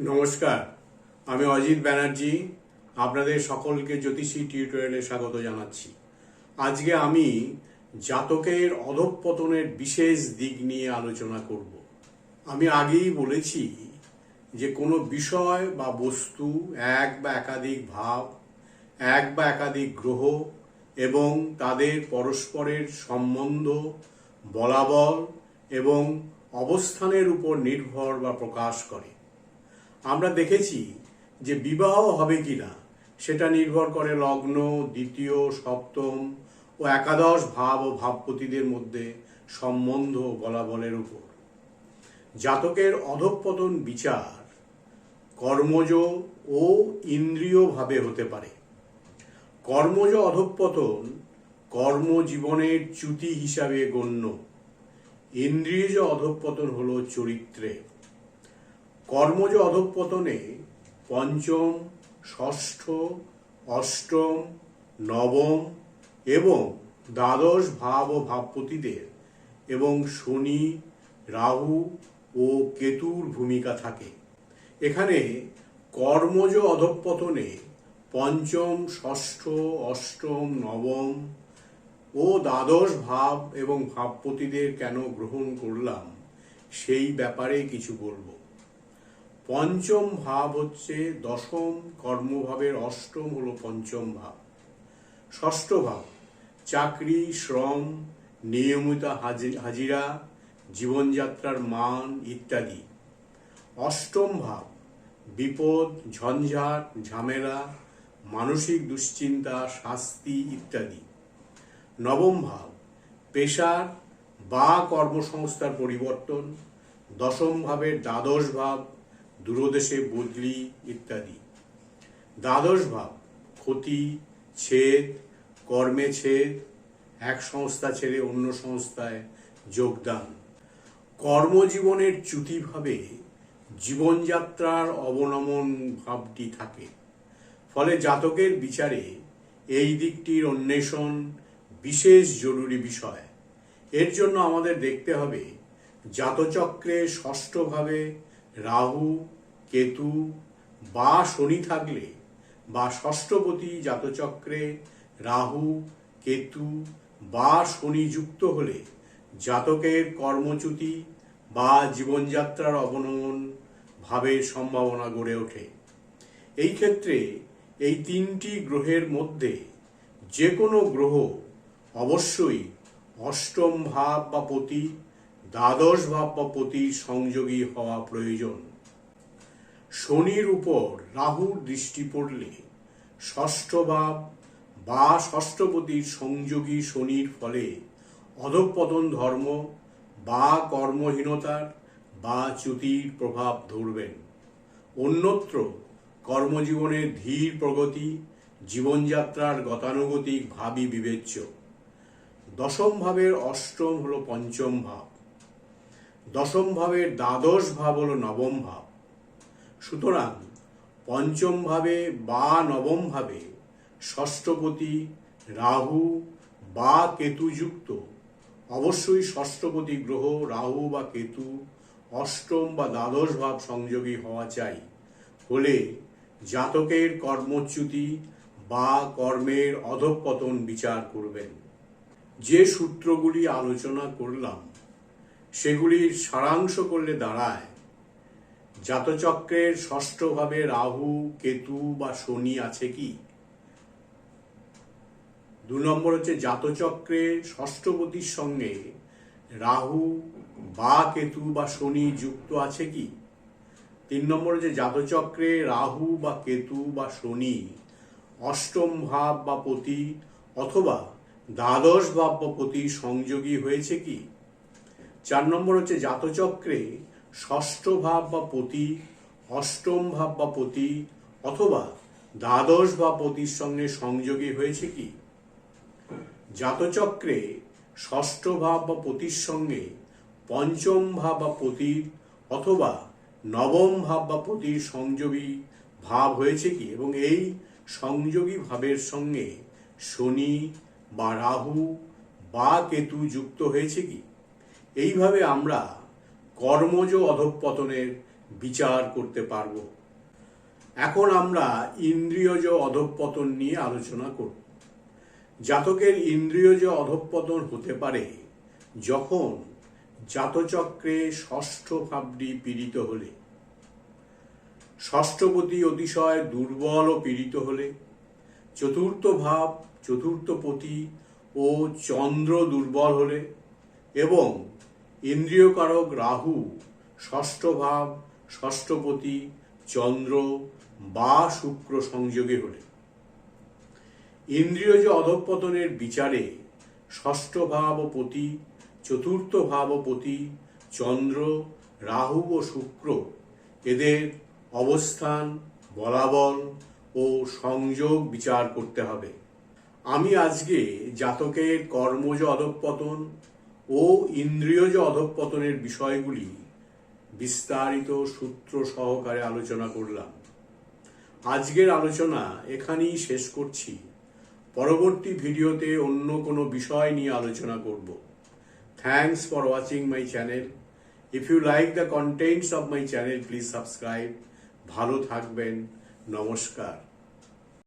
নমস্কার, আমি অজিত ব্যানার্জি আপনাদের সকলকে জ্যোতিষী টিউটোরিয়ালে স্বাগত জানাচ্ছি। আজকে আমি জাতকের অধঃপতনের বিশেষ দিক নিয়ে আলোচনা করব। আমি আগেই বলেছি যে কোনো বিষয় বা বস্তু, এক বা একাধিক ভাব, এক বা একাধিক গ্রহ এবং তাদের পরস্পরের সম্বন্ধ, বলাবল এবং অবস্থানের উপর নির্ভর বা প্রকাশ করে। আমরা দেখেছি যে বিবাহ হবে কিনা সেটা নির্ভর করে লগ্ন, দ্বিতীয়, সপ্তম ও একাদশ ভাব ও ভাবপতিদের মধ্যে সম্বন্ধ বলাবলের উপর। জাতকের অধঃপতন বিচার কর্মজ ও ইন্দ্রিয় ভাবে হতে পারে। কর্মজ অধঃপতন কর্মজীবনের চ্যুতি হিসাবে গণ্য। ইন্দ্রিয়জ অধঃপতন হলো চরিত্রে। কর্মজ অধঃপতনে পঞ্চম, ষষ্ঠ, অষ্টম, নবম এবং দ্বাদশ ভাব ও ভাবপতিদের এবং শনি, রাহু ও কেতুর ভূমিকা থাকে। এখানে কর্মজ অধঃপতনে পঞ্চম, ষষ্ঠ, অষ্টম, নবম ও দ্বাদশ ভাব এবং ভাবপতিদের কেন গ্রহণ করলাম সেই ব্যাপারে কিছু বলবো। পঞ্চম ভাব হচ্ছে দশম কর্মভাবের, অষ্টম হলো পঞ্চম ভাব। ষষ্ঠ ভাব চাকরি, শ্রম, নিয়মিত হাজিরা, জীবনযাত্রার মান ইত্যাদি। অষ্টম ভাব বিপদ, ঝঞ্ঝাট, ঝামেলা, মানসিক দুশ্চিন্তা, শাস্তি ইত্যাদি। নবম ভাব পেশার বা কর্মসংস্থার পরিবর্তন। দশম ভাবের দ্বাদশ ভাব দূরদেশে বদলি ইত্যাদি। দ্বাদশ ভাব ক্ষতি, ছেদ, কর্মে ছেদ, এক সংস্থা ছেড়ে অন্য সংস্থায় যোগদান। কর্মজীবনের চ্যুতিভাবে জীবনযাত্রার অবনমন ভাবটি থাকে। ফলে জাতকের বিচারে এই দিকটির অন্বেষণ বিশেষ জরুরি বিষয়। এর জন্য আমাদের দেখতে হবে জাতচক্রে ষষ্ঠভাবে রাহু, কেতু বা শনি থাকলে বা ষষ্ঠপতি জাতচক্রে রাহু, কেতু বা শনি যুক্ত হলে জাতকের কর্মচ্যুতি বা জীবনযাত্রার অবনমন ভাবের সম্ভাবনা গড়ে ওঠে। এই ক্ষেত্রে এই তিনটি গ্রহের মধ্যে যে কোনো গ্রহ অবশ্যই অষ্টম ভাব বা পতি, দ্বাদশ ভাব বা পতির সংযোগী হওয়া প্রয়োজন। শনির উপর রাহুর দৃষ্টি পড়লে ষষ্ঠ ভাব বা ষষ্ঠপতির সংযোগী শনির ফলে অধঃপতন ধর্ম বা কর্মহীনতার বা চ্যুতির প্রভাব ধরবেন। অন্যত্র কর্মজীবনের ধীর প্রগতি, জীবনযাত্রার গতানুগতিক ভাবই বিবেচ্য। দশম ভাবের অষ্টম হলো পঞ্চম ভাব। দশম ভাবের দ্বাদশ ভাব হলো নবম ভাব। সুতরাং পঞ্চম ভাবে বা নবম ভাবে ষষ্ঠপতি রাহু বা কেতু যুক্ত অবশ্যই ষষ্ঠপতি গ্রহ রাহু বা কেতু অষ্টম বা দ্বাদশ ভাব সংযোগী হওয়া চাই। হলে জাতকের কর্মচ্যুতি বা কর্মের অধঃপতন বিচার করবেন। যে সূত্রগুলি আলোচনা করলাম সেগুলির সারাংশ করলে দাঁড়ায় জাতচক্রের ষষ্ঠভাবে রাহু, কেতু বা শনি আছে কি। 2 নম্বর হচ্ছে জাতচক্রে ষষ্ঠপতির সঙ্গে রাহু বা কেতু বা শনি যুক্ত আছে কি। 3 নম্বর হচ্ছে জাতচক্রে রাহু বা কেতু বা শনি অষ্টম ভাব বা পতি অথবা দ্বাদশ ভাব বা পতি সংযোগী হয়েছে কি। 4 নম্বর হচ্ছে জাতচক্রে ষষ্ঠ ভাব বা পতি অষ্টম ভাব বা পতি অথবা দ্বাদশ বা পতির সঙ্গে সংযোগী হয়েছে কি। জাতচক্রে ষষ্ঠ ভাব বা পতির সঙ্গে পঞ্চম ভাব বা পতির অথবা নবম ভাব বা পতির সংযোগী ভাব হয়েছে কি এবং এই সংযোগী ভাবের সঙ্গে শনি বা রাহু বা কেতু যুক্ত হয়েছে কি। এইভাবে আমরা কর্মজ অধঃপতনের বিচার করতে পারব। এখন আমরা ইন্দ্রিয়জ অধঃপতন নিয়ে আলোচনা করব। জাতকের ইন্দ্রিয়জ অধঃপতন হতে পারে যখন জাতচক্রে ষষ্ঠ ভাবটি পীড়িত হলে, ষষ্ঠপতি অতিশয় দুর্বল ও পীড়িত হলে, চতুর্থ ভাব, চতুর্থপতি ও চন্দ্র দুর্বল হলে এবং ইন্দ্রিয়কারক রাহু ষষ্ঠ ভাব, ষষ্ঠপতি, চন্দ্র বা শুক্র সংযোগে হলে। ইন্দ্রিয়জ অধঃপতনের বিচারে ষষ্ঠ ভাবপতি, চতুর্থ ভাবপতি, চন্দ্র, রাহু ও শুক্র এদের অবস্থান, বলাবল ও সংযোগ বিচার করতে হবে। আমি আজকে জাতকের কর্মজ অধঃপতন ও ইন্দ্রিয়জ অধঃপতনের বিষয়গুলি বিস্তারিত সূত্র সহকারে আলোচনা করলাম। আজকের আলোচনা এখানেই শেষ করছি। পরবর্তী ভিডিওতে অন্য কোনো বিষয় নিয়ে আলোচনা করব। Thanks for watching my channel. If you like the contents of my channel, please subscribe. ভালো থাকবেন। নমস্কার।